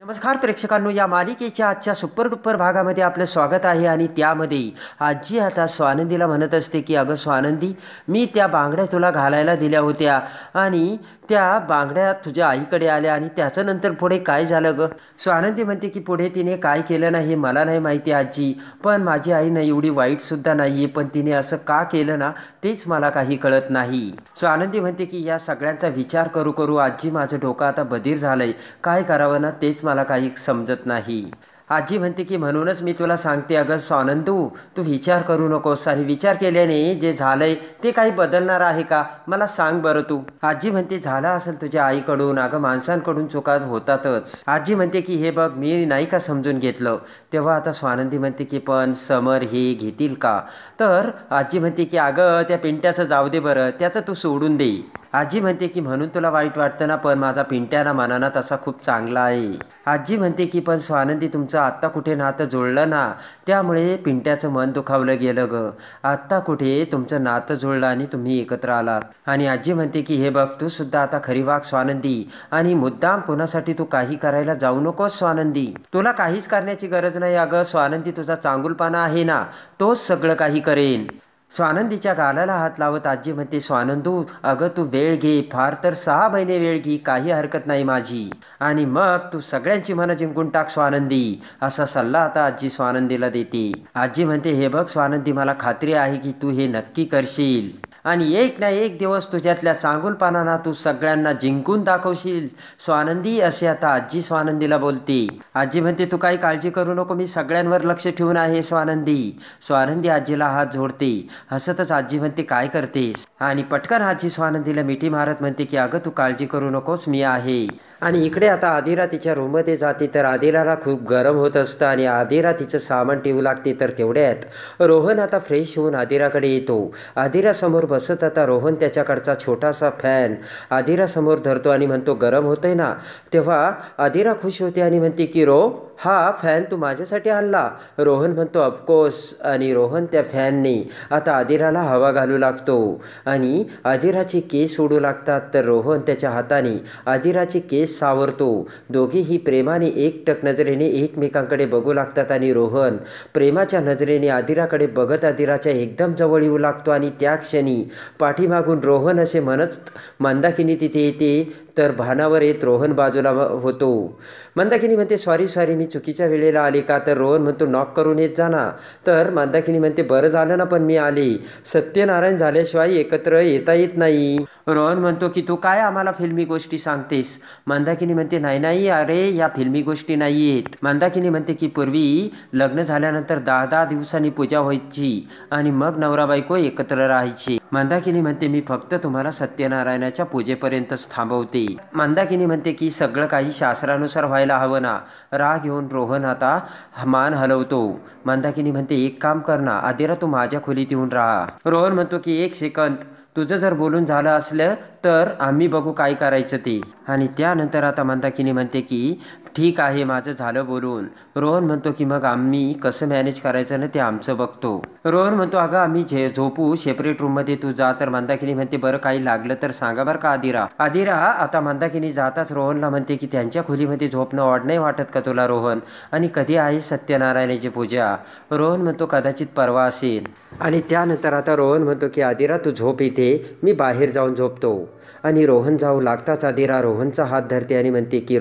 नमस्कार प्रेक्षकांनो, या मालिकेच्या आजच्या सुपर डुपर भागामध्ये आपलं स्वागत आहे. आणि त्यामध्ये आजी आता स्वानंदीला म्हणत असते की अगं स्वानंदी, मी त्या बांगड्या तुला घालायला दिल्या होत्या आणि त्या बांगड्या तुझ्या आईकडे आल्या आणि त्याचं नंतर पुढे काय झालं ग? स्वानंदी म्हणते की पुढे तिने काय केलं नाही हे मला नाही माहिती आजी, पण माझी आई ना एवढी वाईटसुद्धा नाही आहे, पण तिने असं का केलं ना तेच मला काही कळत नाही. स्वानंदी म्हणते की या सगळ्यांचा विचार करू करू आजी माझं डोकं आता बधीर झालंय, काय करावं ना तेच मला काही समजत नाही. आजी म्हणते की म्हणूनच मी तुला सांगते अगं स्वानंदू, तू विचार करू नकोस आणि विचार केल्याने जे झालंय ते काही बदलणार आहे का, मला सांग बरं तू. आजी म्हणते झालं असेल तुझ्या आईकडून, अगं माणसांकडून चुका होतातच. आजी म्हणते की हे बघ मी नाही का समजून घेतलं. तेव्हा आता स्वानंदी म्हणते की पण समर हे घेतील का? तर आजी म्हणते की अगं त्या पिंट्याचं जाऊ दे बरं, त्याचं तू सोडून दे. आजी म्हणते की म्हणून तुला वाईट वाटतं ना, पण माझा पिंट्याना मनाना तसा खूप चांगला आहे. आजी म्हणते की पण स्वानंदी तुमचं आत्ता कुठे नातं जुळलं ना, त्यामुळे पिंट्याचं मन दुखावलं गेलं ग. आत्ता कुठे तुमचं नातं जुळलं आणि तुम्ही एकत्र आलात. आणि आजी म्हणते की हे बघ तू सुद्धा आता खरी वाग स्वानंदी, आणि मुद्दाम कोणासाठी तू काही करायला जाऊ नकोस स्वानंदी. तुला काहीच करण्याची गरज नाही अगं स्वानंदी, तुझा चांगुलपणा आहे ना तोच सगळं काही करेन. स्वानंदीच्या गालाला हात लावत आजी म्हणते स्वानंदू अगं तू वेळ घे, फार तर 6 महिने वेळ घे, काही हरकत नाही माझी, आणि मग तू सगळ्यांची मनं जिंकून टाक स्वानंदी, असा सल्ला आता आजी स्वानंदीला देते. आजी म्हणते हे बघ स्वानंदी, मला खात्री आहे की तू हे नक्की करशील आणि एक ना एक दिवस तुझ्यातल्या चांगुलपणाला तू सगळ्यांना जिंकून दाखवशील स्वानंदी, असे आता आजी स्वानंदीला बोलते. आजी म्हणते तू काही काळजी करू नको, मी सगळ्यांवर लक्ष ठेवून आहे स्वानंदी. स्वानंदी आजीला हात जोडते. हसतच आजी म्हणते काय करतेस, आणि पटकन आजी स्वानंदीला मिठी मारत म्हणते की अगं तू काळजी करू नकोस, मी आहे. आणि इकडे आता आदिरा तिच्या रूममध्ये जाते तर आदिराला खूप गरम होत असतं आणि आदिरा तिचं सामान ठेवू लागते. तर तेवढ्यात रोहन आता फ्रेश होऊन आदिराकडे येतो. आदिरासमोर बसत आता रोहन त्याच्याकडचा छोटासा फॅन आदिरासमोर धरतो आणि म्हणतो गरम होतंय ना. तेव्हा आदिरा खुश होते आणि म्हणते की हा फॅन तू माझ्यासाठी आणला? रोहन म्हणतो ऑफकोर्स. आणि रोहन त्या फॅनने आता आदिराला हवा घालू लागतो आणि आदिराचे केस उडू लागतात. तर रोहन त्याच्या हाताने आदिराचे केस सावरतो. दोघेही प्रेमाने एकटक नजरेने एकमेकांकडे बघू लागतात आणि रोहन प्रेमाच्या नजरेने आदिराकडे बघत आदिराच्या एकदम जवळ येऊ लागतो. आणि त्या क्षणी पाठीमागून रोहन असे म्हणत मंदाकिनी तिथे येते. तर भानावर येत रोहन बाजूला होतो. मंदाकिनी म्हणते सॉरी मी चुकीच्या वेळेला आले का? तर रोहन म्हणतो नॉक करून येत जा ना. तर मंदाकिनी म्हणते बरं झालं ना पण मी आले, सत्यनारायण झाल्याशिवाय एकत्र येता येत नाही. रोहन म्हणतो की तू काय आम्हाला फिल्मी गोष्टी सांगतेस? मंदाकिनी म्हणते नाही अरे या फिल्मी गोष्टी नाही आहेत. मंदाकिनी म्हणते की पूर्वी लग्न झाल्यानंतर 10 दिवसांनी पूजा व्हायची आणि मग नवरा बायको एकत्र राहायची. मंदाकिनी म्हणते मी फक्त तुम्हाला सत्यनारायणाच्या पूजेपर्यंतच थांबवते. मंदाकिनी म्हणते की सगळं काही शास्त्रानुसार व्हायला हवं ना. राग घेऊन रोहन आता मान हलवतो. मंदाकिनी म्हणते एक काम कर ना आदिरा, तू माझ्या खोलीत येऊन राहा. रोहन म्हणतो की एक सेकंद, तुझं जर बोलून झालं असलं तर आम्ही बघू काय करायचं ते. आणि त्यानंतर आता मंदाकिनी म्हणते की ठीक आहे माझं झालं बोलून. रोहन म्हणतो की मग आम्ही कसं मॅनेज करायचं ना ते आमचं बघतो. रोहन म्हणतो अगं आम्ही झोपू सेपरेट रूममध्ये, तू जा. तर मंदाकिनी म्हणते बरं काही लागलं तर सांगा बरं का आदिरा. आदिरा आता मंदाकिनी जाताच रोहनला म्हणते की त्यांच्या खोलीमध्ये झोपणं ऑड नाही वाटत का तुला रोहन? आणि कधी आहे सत्यनारायणाची पूजा? रोहन म्हणतो कदाचित परवा असेल. आणि त्यानंतर आता रोहन म्हणतो की आदिरा तू झोप इथे, मी बाहेर जाऊन झोपतो. आणि रोहन जाऊ लागताच आदिरा रोहनचा हात धरते आणि म्हणते की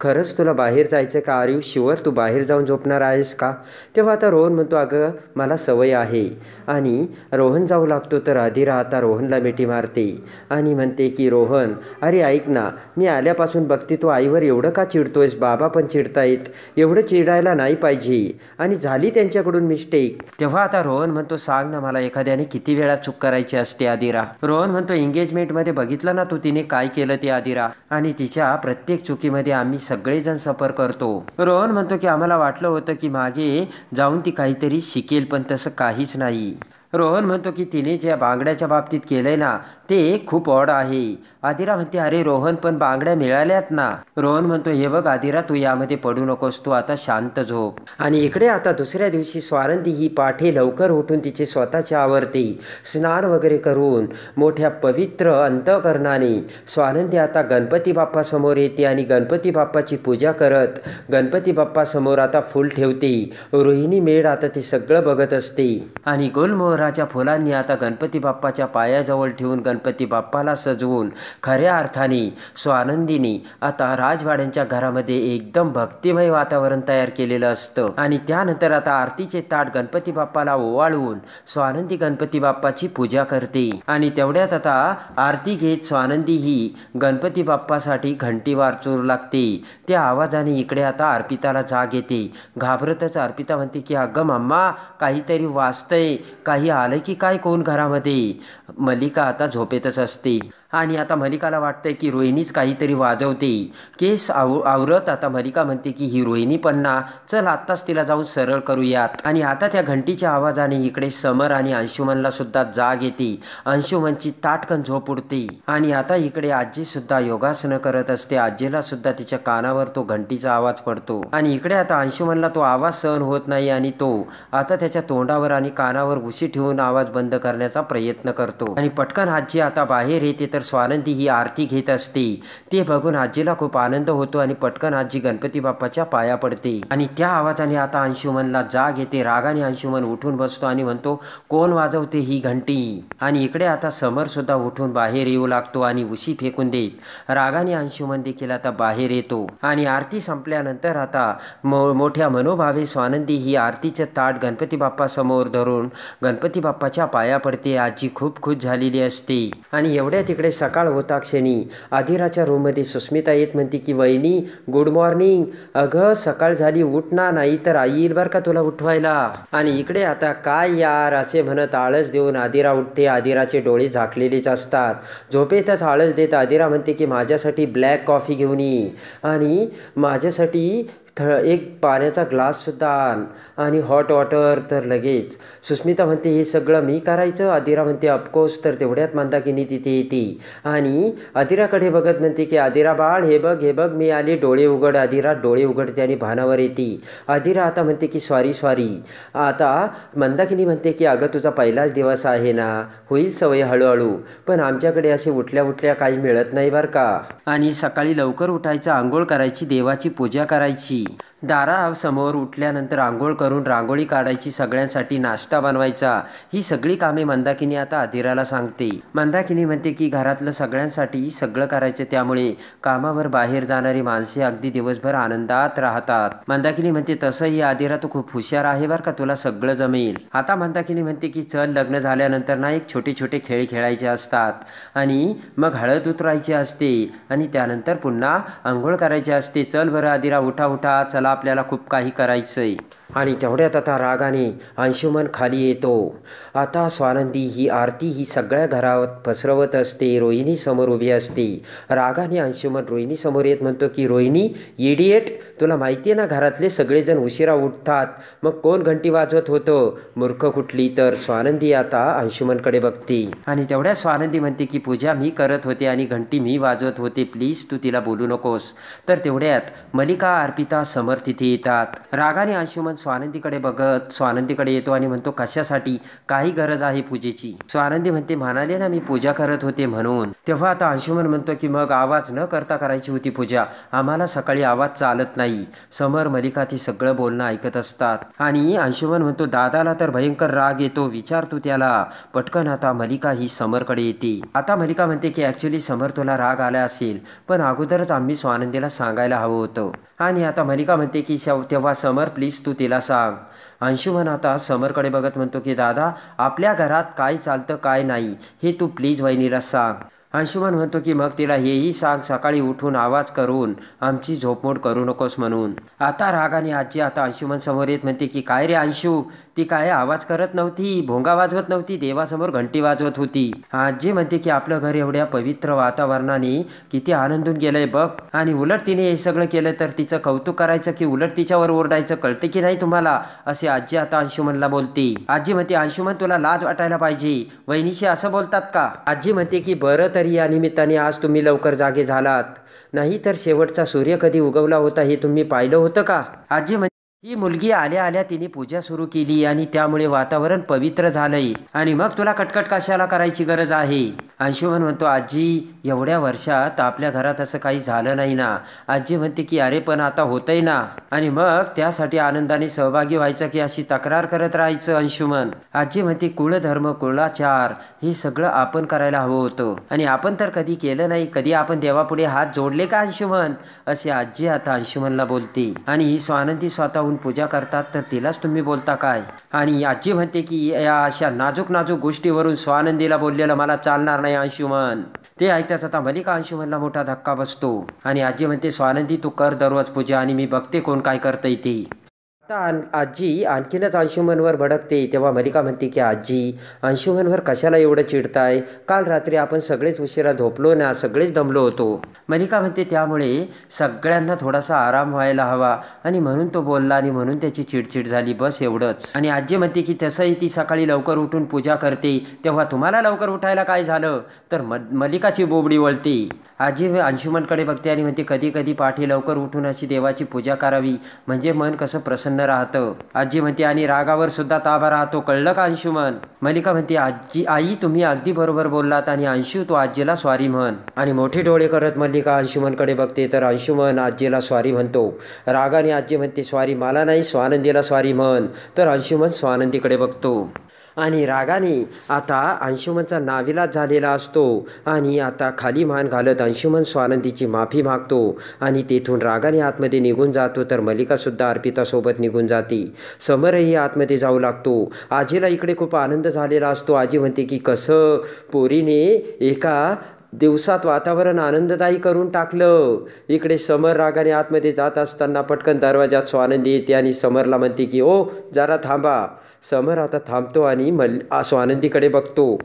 खरंच तुला बाहेर जायचं का? आर यू शुअर तू बाहेर जाऊन झोपणार आहेस का? तेव्हा आता रोहन म्हणतो अगं मला सवय आहे. आणि रोहन जाऊ लागतो. तर आदिरा आता रोहनला मिठी मारते आणि म्हणते की रोहन अरे ऐक ना, मी आल्यापासून बघते तू आईवर एवढं का चिडतोयस? बाबा पण चिडतायत, एवढं चिडायला नाही पाहिजे, आणि झाली त्यांच्याकडून मिस्टेक. तेव्हा आता रोहन म्हणतो सांग ना मला एखाद्याने किती वेळा चूक करायची असते आदिरा? रोहन म्हणतो एंगेजमेंटमध्ये बघितलं ना तू तिने काय केलं ते आदिरा, आणि तिच्या प्रत्येक चुकीमध्ये आम्ही सगळेजण सफर करतो. रोहन म्हणतो की आम्हाला वाटलं होतं की मागे जाऊन ती काहीतरी शिकेल, पण तसं काहीच नाही. रोहन म्हणतो की तिने ज्या बांगड्याच्या बाबतीत केलंय ना ते खूप ऑड आहे. आदिरा म्हणते अरे रोहन पण बांगड्या मिळाल्यात ना. रोहन म्हणतो हे बघ आदिरा तू यामध्ये पडू नकोस, तू आता शांत झोप. आणि इकडे आता दुसऱ्या दिवशी स्वानंदी ही पाठे लवकर उठून तिचे स्वतःचे आवरते, स्नान वगैरे करून मोठ्या पवित्र अंतःकरणाने स्वानंदी आता गणपती बाप्पा समोर येते आणि गणपती बाप्पाची पूजा करत गणपती बाप्पा समोर आता फुल ठेवते. रोहिणी मेड आता ते सगळं बघत असते आणि गुलमोहराच्या फुलांनी आता गणपती बाप्पाच्या पायाजवळ ठेवून गणपती बाप्पाला सजवून खऱ्या अर्थाने स्वानंदीने आता राजवाड्यांच्या घरामध्ये एकदम भक्तिमय वातावरण तयार केलेलं असतं. आणि त्यानंतर आता आरतीचे ताट गणपती बाप्पाला ओवाळून स्वानंदी गणपती बाप्पाची पूजा करते. आणि तेवढ्यात आता आरती घेत स्वानंदी ही गणपती बाप्पासाठी घंटी वाजवू लागते. त्या आवाजाने इकडे आता अर्पिताला जाग येते. घाबरतच अर्पिता म्हणते की अगं मम्मा काहीतरी वाजतंय, काही आलं की काय कोण घरामध्ये. मल्लिका आता झोपेतच असते आणि आता मल्लिकाला वाटतंय की रोहिणीच काहीतरी वाजवते. केस आवरत आता मल्लिका म्हणते की ही रोहिणी पण ना, चल आत्ताच तिला जाऊन सरळ करूयात. आणि आता त्या घंटीच्या आवाजाने इकडे समर आणि अंशुमनला सुद्धा जाग येते. अंशुमनची ताटकन झोप उडते आणि आता इकडे आजी सुद्धा योगासनं करत असते. आजीला सुद्धा तिच्या कानावर तो घंटीचा आवाज पडतो आणि इकडे आता अंशुमनला तो आवाज सहन होत नाही आणि तो आता त्याच्या तोंडावर आणि कानावर उशी ठेवून आवाज बंद करण्याचा प्रयत्न करतो. आणि पटकन आजी आता बाहेर येते तर स्वानंदी ही आरती घेत असते. ते बघून आजीला खूप आनंद होतो आणि पटकन आजी गणपती बाप्पाच्या पाया पडते. आणि त्या आवाजाने आता अंशुमनला जाग येते. रागाने अंशुमन उठून बसतो आणि म्हणतो कोण वाजवते ही घंटी. आणि इकडे आता समर सुद्धा उठून बाहेर येऊ लागतो आणि उशी फेकून देत रागाने अंशुमन देखील आता बाहेर येतो. आणि आरती संपल्यानंतर आता मोठ्या मनोभावे स्वानंदी ही आरतीचे ताट गणपती बाप्पा समोर धरून गणपती बाप्पाच्या पाया पडते. आजी खूप खुश झालेली असते. आणि एवढ्या तिकडे सकाळ होता क्षणी आदिराच्या रूममध्ये सुस्मिता येत म्हणते की वहिनी गुड मॉर्निंग. अगं सकाळ झाली, उठ ना, नाही तर आई येईल बरं का तुला उठवायला. आणि इकडे आता काय यार असे म्हणत आळस देऊन आदिरा उठते. आदिराचे डोळे झाकलेलेच असतात. झोपेतच आळस देत आदिरा म्हणते की माझ्यासाठी ब्लॅक कॉफी घेऊन ये आणि माझ्यासाठी एक पाण्याचा ग्लाससुद्धा आण आणि हॉट वॉटर. तर लगेच सुस्मिता म्हणते हे सगळं मी करायचं. आदिरा म्हणते ऑफकोर्स. तर तेवढ्यात मंदाकिनी तिथे येते आणि आदिराकडे बघत म्हणते की आदिरा बाळ हे बघ हे बघ मी आली, डोळे उघड. आदिरा डोळे उघडते आणि भानावर येते. आदिरा आता म्हणते की सॉरी. आता मंदाकिनी म्हणते की अगं तुझा पहिलाच दिवस आहे ना, होईल सवय हळूहळू, पण आमच्याकडे असे उठल्या उठल्या काही मिळत नाही बरं का. आणि सकाळी लवकर उठायचं, आंघोळ करायची, देवाची पूजा करायची, दारासमोर उठल्यानंतर आंघोळ करून रांगोळी काढायची, सगळ्यांसाठी नाश्ता बनवायचा. ही सगळी कामे मंदाकिनी आता आदिराला सांगते. मंदाकिनी म्हणते की घरातलं सगळ्यांसाठी सगळं करायचं, त्यामुळे कामावर बाहेर जाणारी माणसे अगदी दिवसभर आनंदात राहतात. मंदाकिनी म्हणते तसंही आदिरा तू खूप हुशार आहे बरं का, तुला सगळं जमेल. आता मंदाकिनी म्हणते की चल लग्न झाल्यानंतर ना एक छोटे छोटे खेळ खेळायचे असतात आणि मग हळद उतरायची असते आणि त्यानंतर पुन्हा आंघोळ करायची असते. चल बरं आदिरा उठा चला आपल्याला खूप काही करायचंय. आणि तेवढ्यात आता रागाने अंशुमन खाली येतो. आता स्वानंदी ही आरती ही सगळ्या घरात पसरवत असते. रोहिणी समोर उभी असते. रागाने अंशुमन रोहिणी समोर येत म्हणतो की रोहिणी इडिएट, तुला माहिती आहे ना घरातले सगळेजण उशिरा उठतात, मग कोण घंटी वाजवत होतं, मूर्ख कुठली. तर स्वानंदी आता अंशुमनकडे बघते आणि तेवढ्या स्वानंदी म्हणते की पूजा मी करत होते आणि घंटी मी वाजवत होते, प्लीज तू तिला बोलू नकोस. तर तेवढ्यात मल्लिका अर्पिता समर तिथे येतात. रागाने अंशुमन स्वानंदीकडे बघत स्वानंदीकडे येतो आणि म्हणतो कशासाठी, काही गरज आहे पूजेची. स्वानंदी म्हणते म्हणाले ना मी पूजा करत होते म्हणून. तेव्हा आता अंशुमन म्हणतो की मग आवाज न करता करायची होती पूजा, आम्हाला सकाळी आवाज चालत नाही. समर मल्लिका ती सगळं बोलणं ऐकत असतात आणि अंशुमन म्हणतो दादाला तर भयंकर राग येतो, विचारतो त्याला. पटकन आता मल्लिका ही समरकडे येते. आता मल्लिका म्हणते की ॲक्च्युली समर तुला राग आला असेल, पण अगोदरच आम्ही स्वानंदीला सांगायला हवं होतं. आणि आता मल्लिका म्हणते की तेव्हा समर प्लीज तू तिला सांग. अंशुमन आता समरकडे बघत म्हणतो की दादा आपल्या घरात काय चालतं काय नाही हे तू प्लीज वहिनीला सांग. अंशुमन म्हणतो की मग तिला हेही सांग सकाळी उठून आवाज करून आमची झोपमोड करू नकोस म्हणून. आता रागाने आजी आता अंशुमन समोर येत म्हणते की काय रे अंशू, ती काय आवाज करत नव्हती, भोंगा वाजवत नव्हती, देवासमोर घंटी वाजवत होती. आजी म्हणते की आपलं घर एवढ्या पवित्र वातावरणाने किती आनंदून गेलंय बघ, आणि उलट तिने हे सगळं केलं तर तिचं कौतुक करायचं की उलट तिच्यावर ओरडायचं, कळते की नाही तुम्हाला, असे आजी आता अंशुमनला बोलते. आजी म्हणते अंशुमन तुला लाज वाटायला पाहिजे, वहिनीशी असं बोलतात का. आजी म्हणते की बरं तरी या निमित्ताने आज तुम्ही लवकर जागे झालात, नाही तर शेवटचा सूर्य कधी उगवला होता हे तुम्ही पाहिलं होतं का. आजी म्हणते ही मुलगी आल्या आल्या तिने पूजा सुरू केली आणि त्यामुळे वातावरण पवित्र झालंय, आणि मग तुला कटकट कशाला करायची गरज आहे. अंशुमन म्हणतो आजी एवढ्या वर्षात आपल्या घरात असं काही झालं नाही ना. आजी म्हणते की अरे पण आता होतंय ना, आणि मग त्यासाठी आनंदाने सहभागी व्हायचं की अशी तक्रार करत राहायचं. अंशुमन आजी म्हणते कुळधर्म कुळाचार हे सगळं आपण करायला हवं होतं, आणि आपण तर कधी केलं नाही. कधी आपण देवापुढे हात जोडले का अंशुमन, असे आजी आता अंशुमनला बोलते. आणि ही स्वानंदी स्वतःहून पूजा करतात तर तिलाच तुम्ही बोलता काय. आणि आजी म्हणते की या अशा नाजूक नाजूक गोष्टीवरून स्वानंदीला बोललेलं मला चालणार नाही अंशुमन. ते ऐकताच आता मलिका अंशुमनला मोठा धक्का बसतो, आणि आजी म्हणते स्वानंदी तू कर दररोज पूजा आणि मी बघते कोण काय करतंय ते. आता आजी आणखीनच अंशुमनवर भडकते. तेव्हा मलिका म्हणते की आजी अंशुमनवर कशाला एवढं चिडताय, काल रात्री आपण सगळेच उशिरा झोपलो ना, सगळेच दमलो होतो. मलिका म्हणते त्यामुळे सगळ्यांना थोडासा आराम व्हायला हवा, आणि म्हणून तो बोलला आणि म्हणून त्याची चिडचिड झाली, बस एवढंच. आणि आजी म्हणते की तसंही ती सकाळी लवकर उठून पूजा करते, तेव्हा तुम्हाला लवकर उठायला काय झालं, तर मलिकाची बोबडी वळते. आजी अंशुमनकडे बघते आणि म्हणते कधी कधी पाठी लवकर उठून अशी देवाची पूजा करावी, म्हणजे मन कसं प्रसन्न राहतं. आजी म्हणते आणि रागावर सुद्धा ताबा राहतो, कळलं का अंशुमन. मलिका म्हणते आजी आई तुम्ही अगदी बरोबर बोललात, आणि अंशू तू आजीला सॉरी म्हण. आणि मोठे डोळे करत मलिका अंशुमनकडे बघते तर अंशुमन आजीला सॉरी म्हणतो. रागाने आजी म्हणते सॉरी मला नाही, स्वानंदीला सॉरी म्हण. तर अंशुमन स्वानंदीकडे बघतो, आणि रागाने आता अंशुमनचा नाविलाज झालेला असतो, आणि आता खाली मान घालत अंशुमन स्वानंदीची माफी मागतो आणि तेथून रागाने आतमध्ये निघून जातो. तर मलिकासुद्धा अर्पितासोबत निघून जाते. समरही आतमध्ये जाऊ लागतो. आजीला इकडे खूप आनंद झालेला असतो. आजी म्हणते की कसं पोरीने एका दिवसात वातावरण आनंददायी करून टाकलं. इकडे समर रागाने आतमध्ये जात असताना पटकन दरवाजात स्वानंदी येते आणि समरला म्हणते की ओ जरा थांबा. समर आता थांबतो आणि स्वानंदीकडे बघतो.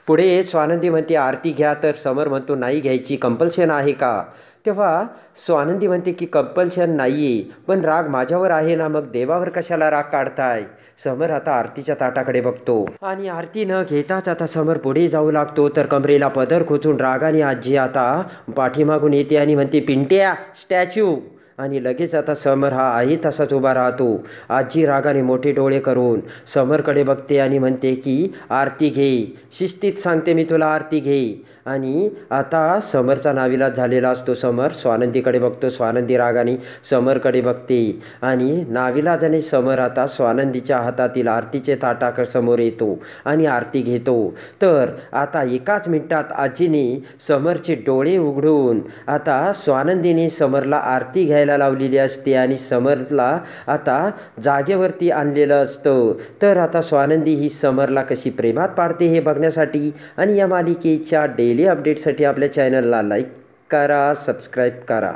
पुढे स्वानंदी म्हणते आरती घ्या, तर समर म्हणतो नाही घ्यायची, कंपल्शन आहे का. तेव्हा स्वानंदी म्हणते की कंपल्शन नाही आहे, पण राग माझ्यावर आहे ना, मग देवावर कशाला राग काढताय. समर आता आरतीच्या ताटाकडे बघतो, आणि आरती न घेताच आता समर पुढे जाऊ लागतो. तर कमरेला पदर खोचून रागाने आजी आता पाठीमागून येते आणि म्हणते पिंट्या स्टॅच्यू, आणि लगेच आता समर हा आहे तसाच उभा राहतो. आजी रागाने मोठे डोळे करून समरकडे बघते आणि म्हणते की आरती घे, शिस्तीत सांगते मी तुला, आरती घे. आणि आता समरचा नाविलाज झालेला असतो. समर स्वानंदीकडे बघतो, स्वानंदी रागाने समरकडे बघते, आणि नाविलाजाने समर आता स्वानंदीच्या हातातील आरतीचे ताटाकडे समोर येतो आणि आरती घेतो. तर आता एकाच मिनिटात आजीने समरचे डोळे उघडून आता स्वानंदीने समरला आरती घ्यायला लावलेली असते, आणि समरला आता जागेवरती आणलेलं असतं. तर आता स्वानंदी ही समरला कशी प्रेमात पाडते हे बघण्यासाठी आणि या मालिकेच्या डेली अपडेटसाठी आपल्या चॅनलला लाईक करा, सबस्क्राईब करा.